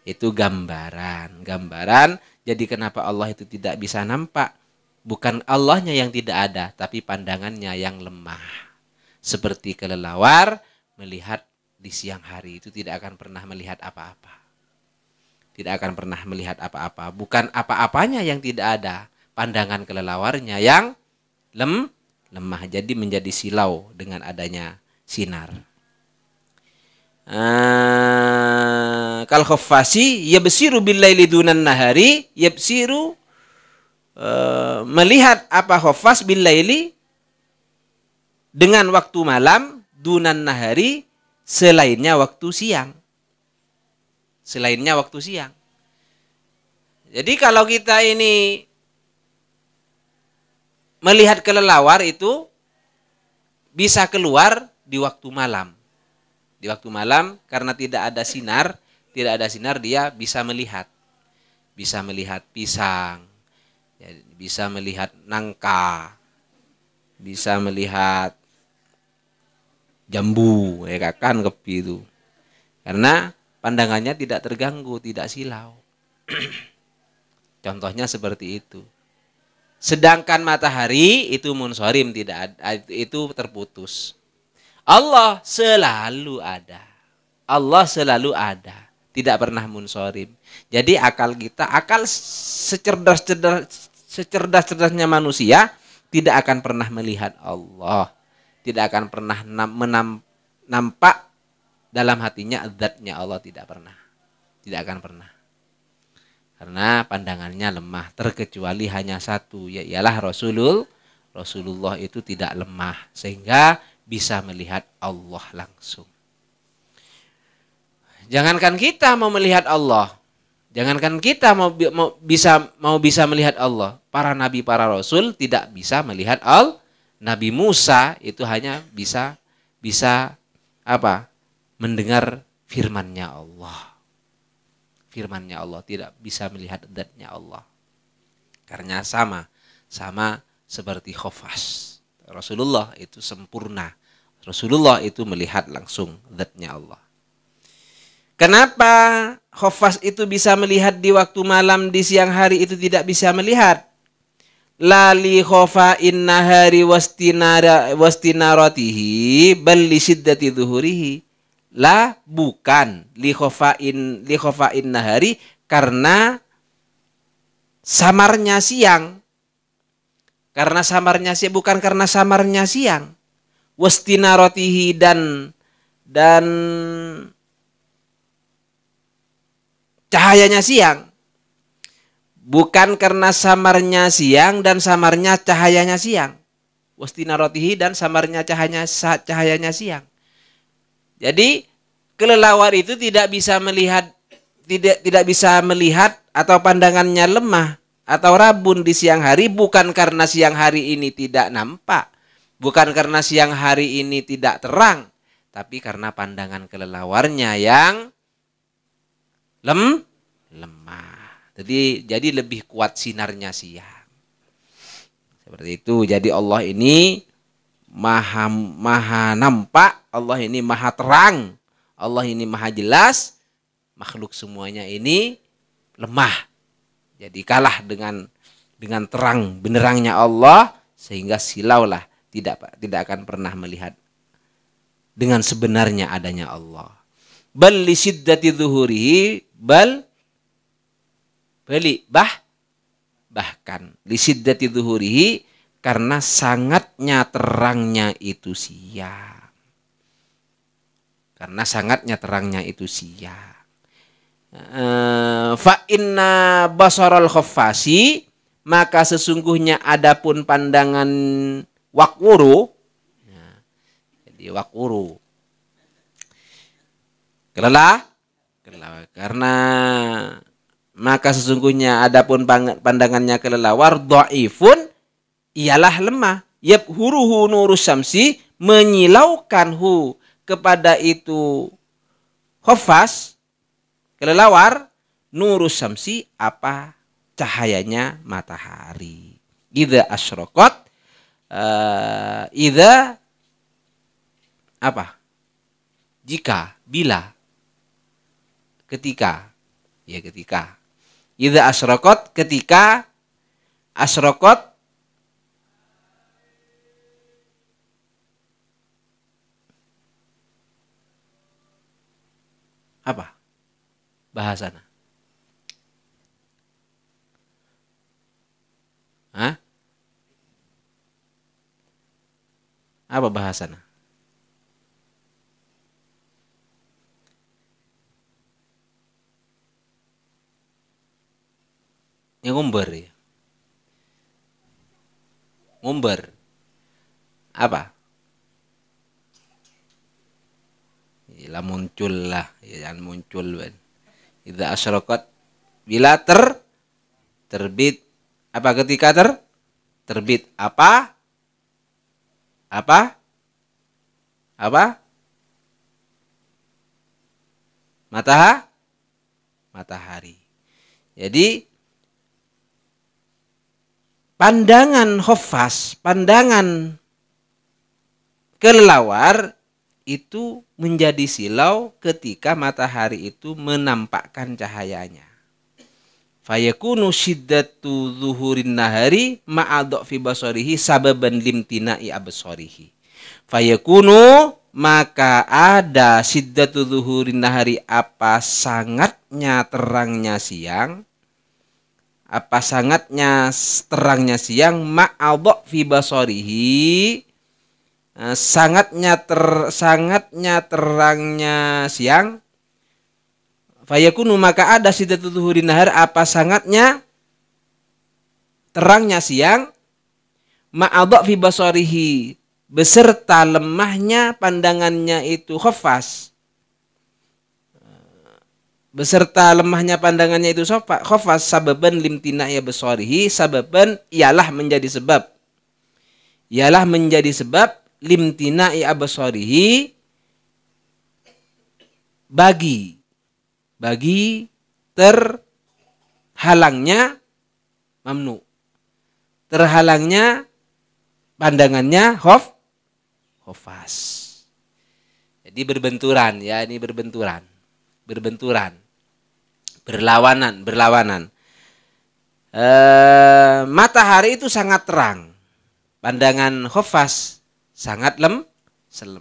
Itu gambaran. Gambaran, jadi kenapa Allah itu tidak bisa nampak? Bukan Allahnya yang tidak ada, tapi pandangannya yang lemah. Seperti kelelawar melihat di siang hari itu tidak akan pernah melihat apa-apa. Tidak akan pernah melihat apa-apa. Bukan apa-apanya yang tidak ada. Pandangan kelelawarnya yang lemah. Jadi menjadi silau dengan adanya sinar. Kal khaffasi yabsiru billaili dunan nahari, yabsiru melihat apa khaffas billaili dengan waktu malam, dunan nahari selainnya waktu siang. Selainnya waktu siang. Jadi kalau kita ini melihat kelelawar itu bisa keluar di waktu malam. Di waktu malam karena tidak ada sinar dia bisa melihat. Bisa melihat pisang, bisa melihat nangka, bisa melihat jambu, kan kepi itu. Karena pandangannya tidak terganggu, tidak silau. Contohnya seperti itu. Sedangkan matahari itu munsorim, tidak ada, itu terputus. Allah selalu ada. Allah selalu ada. Tidak pernah munsorim. Jadi akal kita, akal secerdas-cerdasnya manusia tidak akan pernah melihat Allah. Tidak akan pernah nampak dalam hatinya zatnya Allah, tidak pernah. Tidak akan pernah. Karena pandangannya lemah. Terkecuali hanya satu, ialah Rasulullah itu tidak lemah. Sehingga bisa melihat Allah langsung. Jangankan kita mau melihat Allah. Jangankan kita mau bisa melihat Allah. Para nabi, para rasul tidak bisa melihat Allah. Nabi Musa itu hanya bisa apa? Mendengar firman-Nya Allah. Firman-Nya Allah, tidak bisa melihat zatnya Allah. Karena sama seperti khofas. Rasulullah itu sempurna. Rasulullah itu melihat langsung zatnya Allah. Kenapa khofas itu bisa melihat di waktu malam, di siang hari itu tidak bisa melihat? Lali khofa'in nahari wastinaratihi bal li siddati dhuhurihi. La, bukan li khofa'in nahari karena samarnya siang. Karena samarnya siang, bukan karena samarnya siang. Wastinaratihi dan cahayanya siang. Bukan karena samarnya siang dan samarnya cahayanya siang. Wastinaratihi dan samarnya cahayanya siang. Jadi kelelawar itu tidak bisa melihat atau pandangannya lemah atau rabun di siang hari, bukan karena siang hari ini tidak nampak, bukan karena siang hari ini tidak terang, tapi karena pandangan kelelawarnya yang lemah. Jadi lebih kuat sinarnya siang. Seperti itu. Jadi Allah ini maha nampak, Allah ini maha terang, Allah ini maha jelas, makhluk semuanya ini lemah. Jadi kalah dengan terang benerangnya Allah, sehingga silaulah tidak akan pernah melihat dengan sebenarnya adanya Allah. Bal li siddati zuhurihi bahkan li siddati zuhurihi karena sangatnya terangnya itu siang. Karena sangatnya terangnya itu siang. Fa inna basaral khaffasi, maka sesungguhnya adapun pandangan wakwuru. Jadi wakwuru kelelawar, karena maka sesungguhnya adapun pandangannya kelelawar dhaifun, ialah lemah. Yabhuruhu nurus syamsi, menyilaukan hu kepada itu khafas kelelawar, nurus syamsi, apa cahayanya matahari. Idza asyraqat, idza apa? Jika, bila, ketika Ya ketika. Idza asyraqat, ketika asyraqat apa bahasana? Hah? Apa bahasana? Yang ngumber ya. Ngumber. Apa? Ya, muncul lah, ya, jangan muncul kan. Idza asyraqat, bila terbit. Apa ketika terbit? Apa? Apa? Apa? Matahari. Jadi pandangan hufaz, pandangan kelelawar itu menjadi silau ketika matahari itu menampakkan cahayanya. Fayakunu syiddatu zuhurin nahari ma'adok fi basarihi sababan limtina'i absarihi. Fayakunu, maka ada syiddatu zuhurin nahari, apa sangatnya terangnya siang, apa sangatnya terangnya siang, ma'adok fi basarihi, sangatnya terangnya siang. Fayakunu, maka ada syiddatu zuhurin nahar, apa sangatnya terangnya siang, ma'adha fi basarihi, beserta lemahnya pandangannya itu khafas. Beserta lemahnya pandangannya itu khafas, sababan limtina'i basarihi, sababan ialah menjadi sebab. Ialah menjadi sebab limtina'i absarihi, bagi terhalangnya mamnu, terhalangnya pandangannya khofas. Jadi berbenturan ya, ini berbenturan, berlawanan. Matahari itu sangat terang, pandangan khofas sangat lem.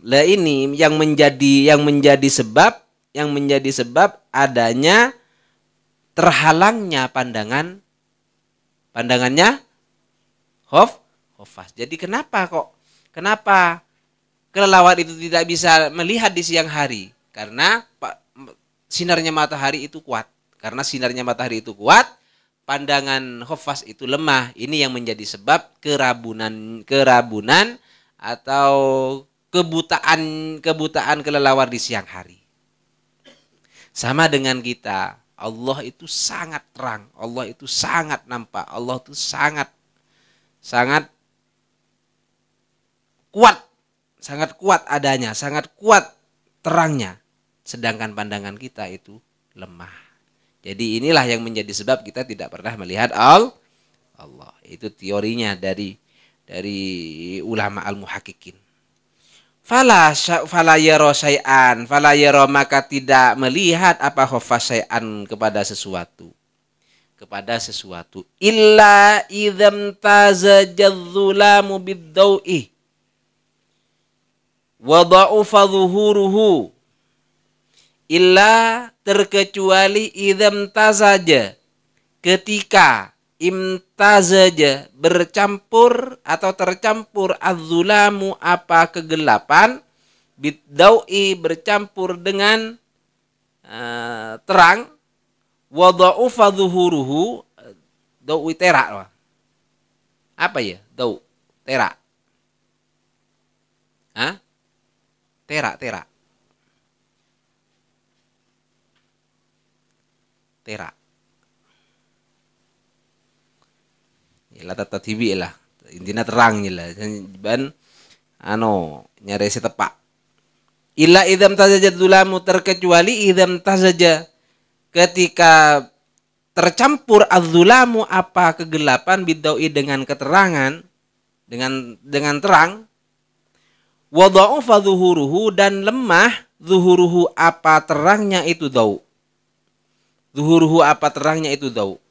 Lah ini yang menjadi sebab adanya terhalangnya pandangannya khofas. Jadi kenapa kelelawar itu tidak bisa melihat di siang hari? Karena sinarnya matahari itu kuat. Karena sinarnya matahari itu kuat, pandangan khofas itu lemah. Ini yang menjadi sebab kerabunan atau kebutaan kelelawar di siang hari. Sama dengan kita, Allah itu sangat terang, Allah itu sangat nampak, Allah itu sangat kuat adanya, sangat kuat terangnya. Sedangkan pandangan kita itu lemah. Jadi inilah yang menjadi sebab kita tidak pernah melihat Allah. Itu teorinya dari ulama al-muhaqqiqin. Fala yara syai'an, fala yara, maka tidak melihat apa khafas syai'an kepada sesuatu illa idzam tazajadzulamu bid-dau'i wa dha'ufa zuhuruhu, illa terkecuali idzam tazaja, ketika imtazaja bercampur atau tercampur az-zulamu apa kegelapan, bid-dau'i bercampur dengan terang, wa dha'ufa zuhuruhu, dau'i terak. Apa ya dau terak? Hah? Terak. Yalah tata TV lah, intinya terang lah, ban nyari setepak. Illa idzam tazajad dzulamu, terkecuali idzam tazaja, ketika tercampur az-zulamu apa kegelapan, bidau'i dengan keterangan, dengan terang, wa dha'ufa zuhuruhu, dan lemah zuhuruhu apa terangnya itu dau. Zuhuruhu apa terangnya itu dau.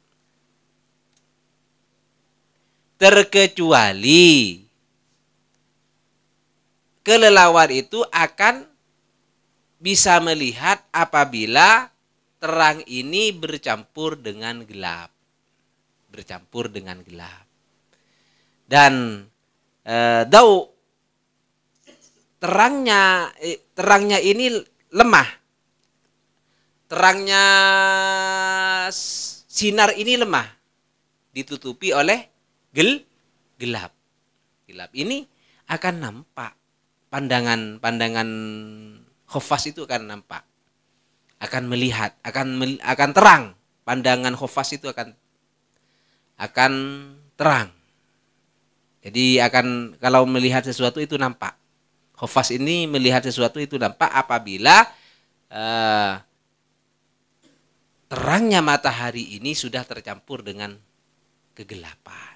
Terkecuali kelelawar itu akan bisa melihat apabila terang ini bercampur dengan gelap. Bercampur dengan gelap. Dan dau terangnya ini lemah. Terangnya sinar ini lemah. Ditutupi oleh gelap. Gelap ini akan nampak. Pandangan khofas itu akan nampak. Akan melihat, akan terang. Pandangan khofas itu akan terang. Jadi kalau melihat sesuatu itu nampak. Khofas ini melihat sesuatu itu nampak apabila terangnya matahari ini sudah tercampur dengan kegelapan.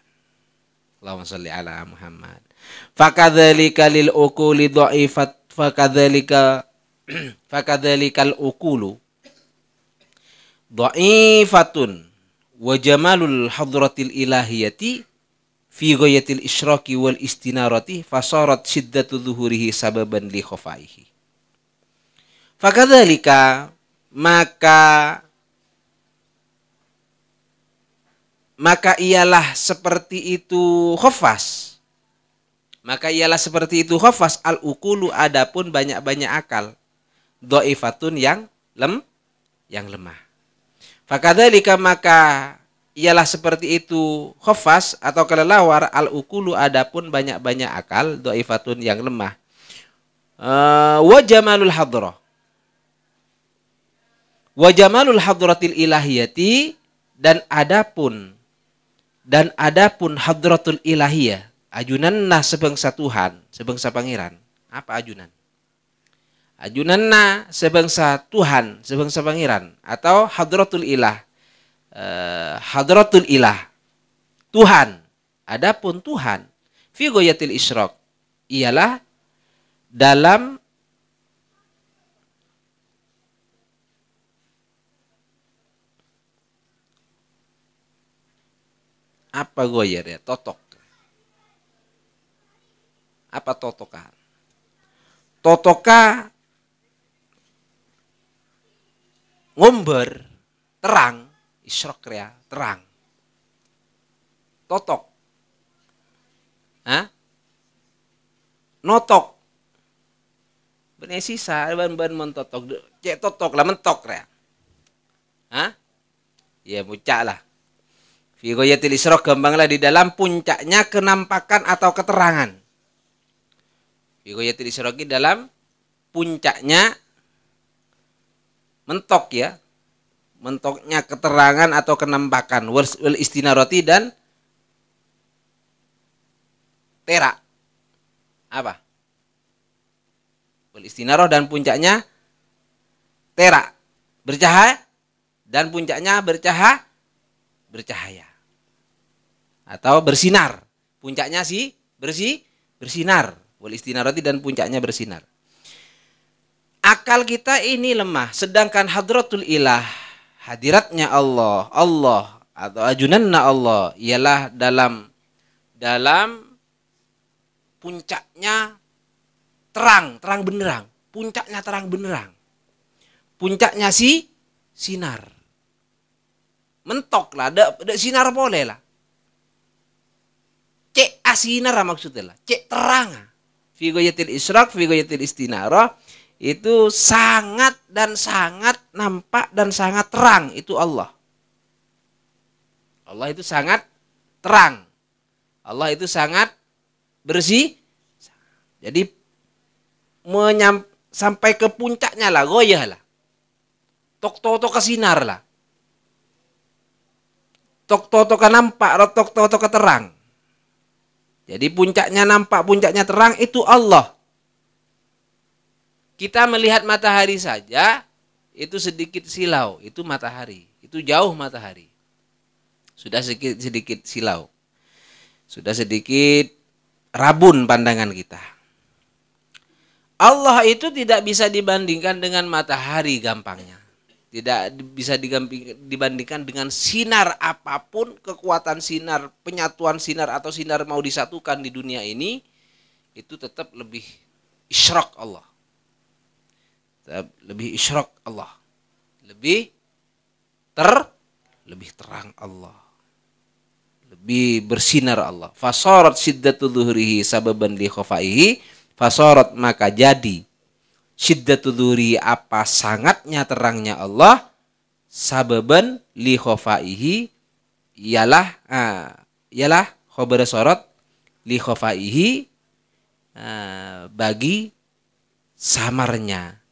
Allahumma shalli ala Muhammad. Fakadzalika lil uquli dhaifat fakadzalikal uqulu dhaifatun wa jamalul hadratil ilahiyati fi ghayatil isyraqi wal istinarati fasarat shiddatu zuhurihi sababan li khafaihi. Fakadzalika maka ialah seperti itu khafas. Maka ialah seperti itu khafas al-uqulu adapun banyak-banyak akal. Dhaifatun yang lemah. Fakadzalika maka ialah seperti itu khafas atau kelelawar al-uqulu adapun banyak-banyak akal dhaifatun yang lemah. Wa jamalul hadrah. Wa jamalul hadratil ilahiyati dan adapun hadratul ilahiyah. Ajunanna sebangsa Tuhan, sebangsa pangeran. Apa ajunan? Ajunanna sebangsa Tuhan, sebangsa pangeran. Atau hadratul ilah. Hadratul ilah. Tuhan. Adapun Tuhan. Fi ghayatil isyraq. Ialah dalam apa goyer ya? Totok. Apa totoka? Totoka ngomber terang, isyraq ya, terang. Totok. Hah? Notok. Bener sisa ban mentotok. Cek totok lah mentok ya. Hah? Ya mucak lah. Fi ghayatil isyraq gambanglah di dalam puncaknya kenampakan atau keterangan. Fi ghayatil isyraq dalam puncaknya mentok ya. Mentoknya keterangan atau kenampakan wal istinarati dan terak. Apa? Wal istinarah dan puncaknya terak. Bercahaya dan puncaknya bercahaya. Atau bersinar. Puncaknya bersinar. Wal istinarati dan puncaknya bersinar. Akal kita ini lemah, sedangkan hadratul ilah, hadiratnya Allah atau ajunanna Allah ialah dalam puncaknya terang benderang. Puncaknya terang benderang. Puncaknya sinar. Mentok lah, ada sinar boleh lah. Cek asinar maksudnya lah, cek terang. Fi ghayatil isyraq, fi ghayatil istinarah itu sangat nampak dan sangat terang itu Allah. Allah itu sangat terang. Allah itu sangat bersih. Jadi sampai ke puncaknya lah, goyah lah. Tok ke sinar lah. Tok ke nampak, tok ke terang. Jadi puncaknya nampak, puncaknya terang itu Allah. Kita melihat matahari saja, itu sedikit silau, itu matahari. Itu jauh matahari. Sudah sedikit silau. Sudah sedikit rabun pandangan kita. Allah itu tidak bisa dibandingkan dengan matahari gampangnya. Tidak bisa dibandingkan dengan sinar apapun, kekuatan sinar, penyatuan sinar atau sinar mau disatukan di dunia ini, itu tetap lebih isyraq Allah. Tetap lebih isyraq Allah. Lebih terang Allah. Lebih bersinar Allah. Fasarat syiddatu dhuhrihi sababan li khafaihi, fasarat maka jadi syiddatu dhuhrihi apa sangatnya terangnya Allah, sababan li khafaihi ialah khabar sarat li khafaihi bagi samarnya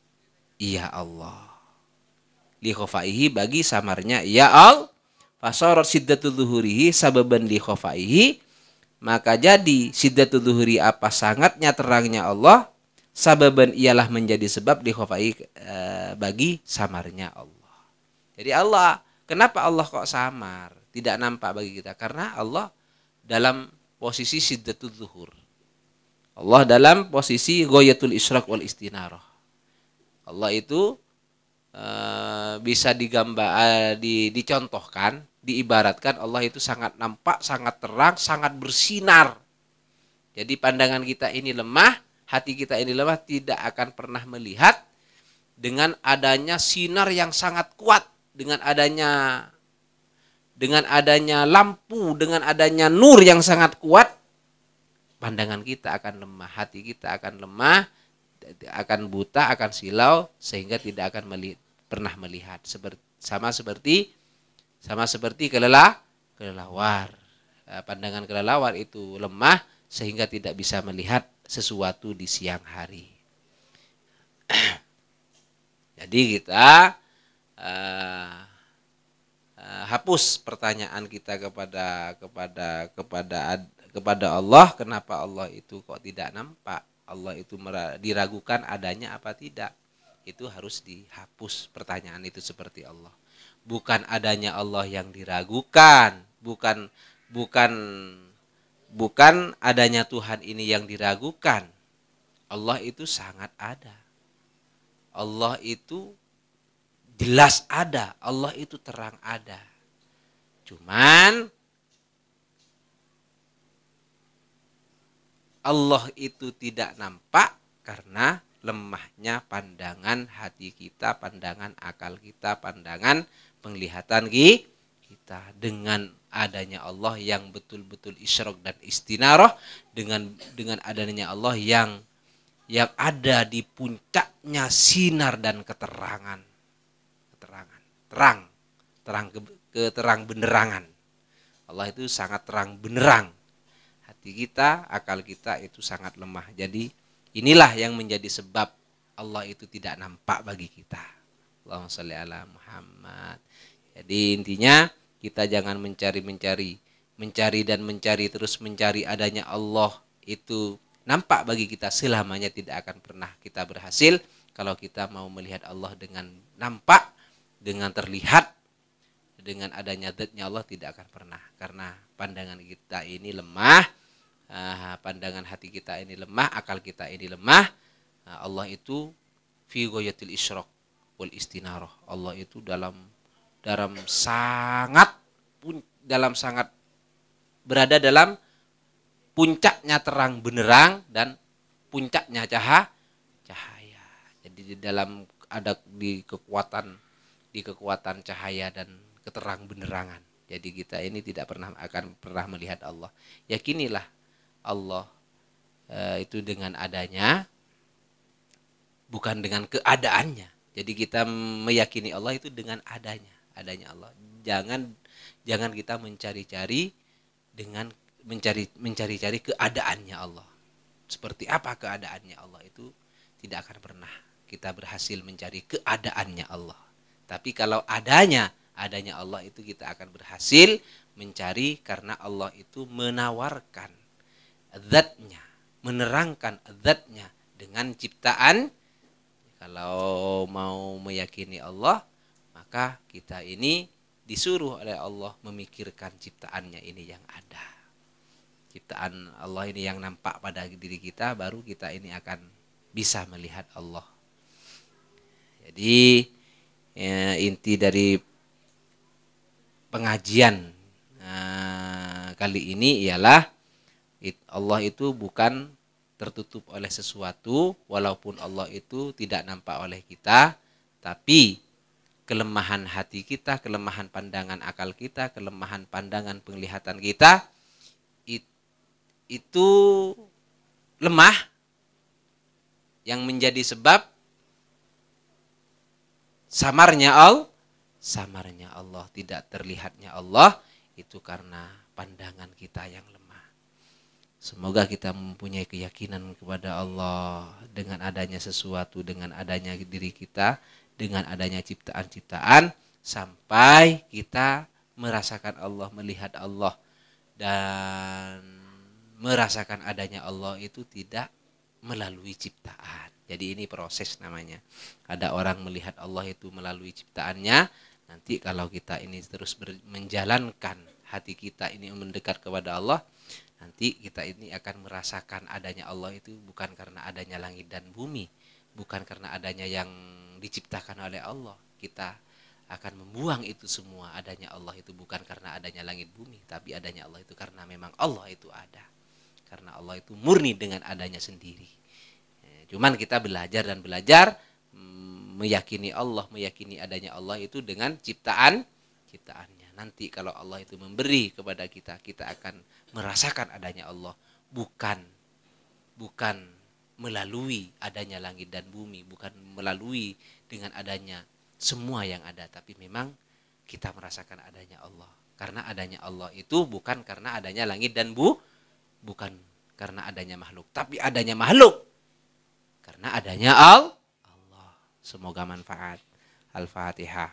ya Allah. Li khafaihi bagi samarnya ya Allah. Fasarat syiddatu dhuhrihi sababan li khafaihi, maka jadi syiddatu dhuhri apa sangatnya terangnya Allah, sababan ialah menjadi sebab li khafaihi bagi samarnya Allah. Jadi Allah, kenapa Allah kok samar, tidak nampak bagi kita? Karena Allah dalam posisi syiddatu dhuhur. Allah dalam posisi ghayatul isyraq wal istinarah. Allah itu bisa dicontohkan, diibaratkan Allah itu sangat nampak, sangat terang, sangat bersinar. Jadi pandangan kita ini lemah, hati kita ini lemah, tidak akan pernah melihat dengan adanya sinar yang sangat kuat, dengan adanya lampu, dengan adanya nur yang sangat kuat, pandangan kita akan lemah, hati kita akan lemah, akan buta, akan silau, sehingga tidak akan pernah melihat. Sama seperti kelelawar. Pandangan kelelawar itu lemah sehingga tidak bisa melihat sesuatu di siang hari. Jadi kita hapus pertanyaan kita kepada Allah, kenapa Allah itu kok tidak nampak? Allah itu diragukan adanya apa tidak? Itu harus dihapus pertanyaan itu seperti Allah. Bukan adanya Allah yang diragukan, bukan adanya Tuhan ini yang diragukan. Allah itu sangat ada. Allah itu jelas ada, Allah itu terang ada. Cuman Allah itu tidak nampak karena lemahnya pandangan hati kita, pandangan akal kita, pandangan penglihatan kita. Dengan adanya Allah yang betul-betul isyraq dan istinarah, dengan adanya Allah yang ada di puncaknya sinar dan keterang benerangan. Allah itu sangat terang benerang. Hati kita, akal kita itu sangat lemah. Jadi inilah yang menjadi sebab Allah itu tidak nampak bagi kita. Allahumma sholli ala Muhammad. Jadi intinya kita jangan mencari terus mencari adanya Allah itu nampak bagi kita, selamanya tidak akan pernah kita berhasil. Kalau kita mau melihat Allah dengan nampak, dengan terlihat, dengan adanya zatnya Allah, tidak akan pernah. Karena pandangan kita ini lemah, pandangan hati kita ini lemah, akal kita ini lemah. Allah itu fi ghayatil isyraq wal istinarah. Allah itu dalam sangat berada dalam puncaknya terang benerang dan puncaknya cahaya. Jadi di kekuatan cahaya dan keterang benerangan. Jadi kita ini tidak akan pernah melihat Allah. Yakinilah Allah itu dengan adanya, bukan dengan keadaannya. Jadi kita meyakini Allah itu dengan adanya Allah. Jangan kita mencari-cari keadaannya Allah. Seperti apa keadaannya Allah, itu tidak akan pernah kita berhasil mencari keadaannya Allah. Tapi kalau adanya Allah itu kita akan berhasil mencari, karena Allah itu menawarkan zatnya, menerangkan zatnya dengan ciptaan. Kalau mau meyakini Allah, maka kita ini disuruh oleh Allah memikirkan ciptaannya ini yang ada. Ciptaan Allah ini yang nampak pada diri kita, baru kita ini akan bisa melihat Allah. Jadi Ya, inti dari pengajian kali ini ialah Allah itu bukan tertutup oleh sesuatu, walaupun Allah itu tidak nampak oleh kita, tapi kelemahan hati kita, kelemahan pandangan akal kita, kelemahan pandangan penglihatan kita itu lemah, yang menjadi sebab samarnya Allah, tidak terlihatnya Allah, itu karena pandangan kita yang lemah. Semoga kita mempunyai keyakinan kepada Allah dengan adanya sesuatu, dengan adanya diri kita, dengan adanya ciptaan-ciptaan, sampai kita merasakan Allah, melihat Allah, dan merasakan adanya Allah itu tidak melalui ciptaan. Jadi ini proses namanya. Ada orang melihat Allah itu melalui ciptaannya. Nanti kalau kita ini terus menjalankan hati kita ini mendekat kepada Allah, nanti kita ini akan merasakan adanya Allah itu bukan karena adanya langit dan bumi, bukan karena adanya yang diciptakan oleh Allah. Kita akan membuang itu semua. Adanya Allah itu bukan karena adanya langit bumi, tapi adanya Allah itu karena memang Allah itu ada. Karena Allah itu murni dengan adanya sendiri. Cuman kita belajar dan belajar meyakini Allah, meyakini adanya Allah itu dengan ciptaannya. Nanti kalau Allah itu memberi kepada kita, kita akan merasakan adanya Allah, bukan melalui adanya langit dan bumi, bukan melalui dengan adanya semua yang ada, tapi memang kita merasakan adanya Allah. Karena adanya Allah itu bukan karena adanya langit dan bukan karena adanya makhluk, tapi adanya makhluk karena adanya Allah. Semoga manfaat. Al-Fatihah.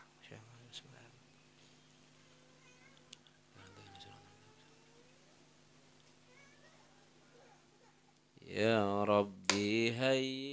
Ya Rabbi hayy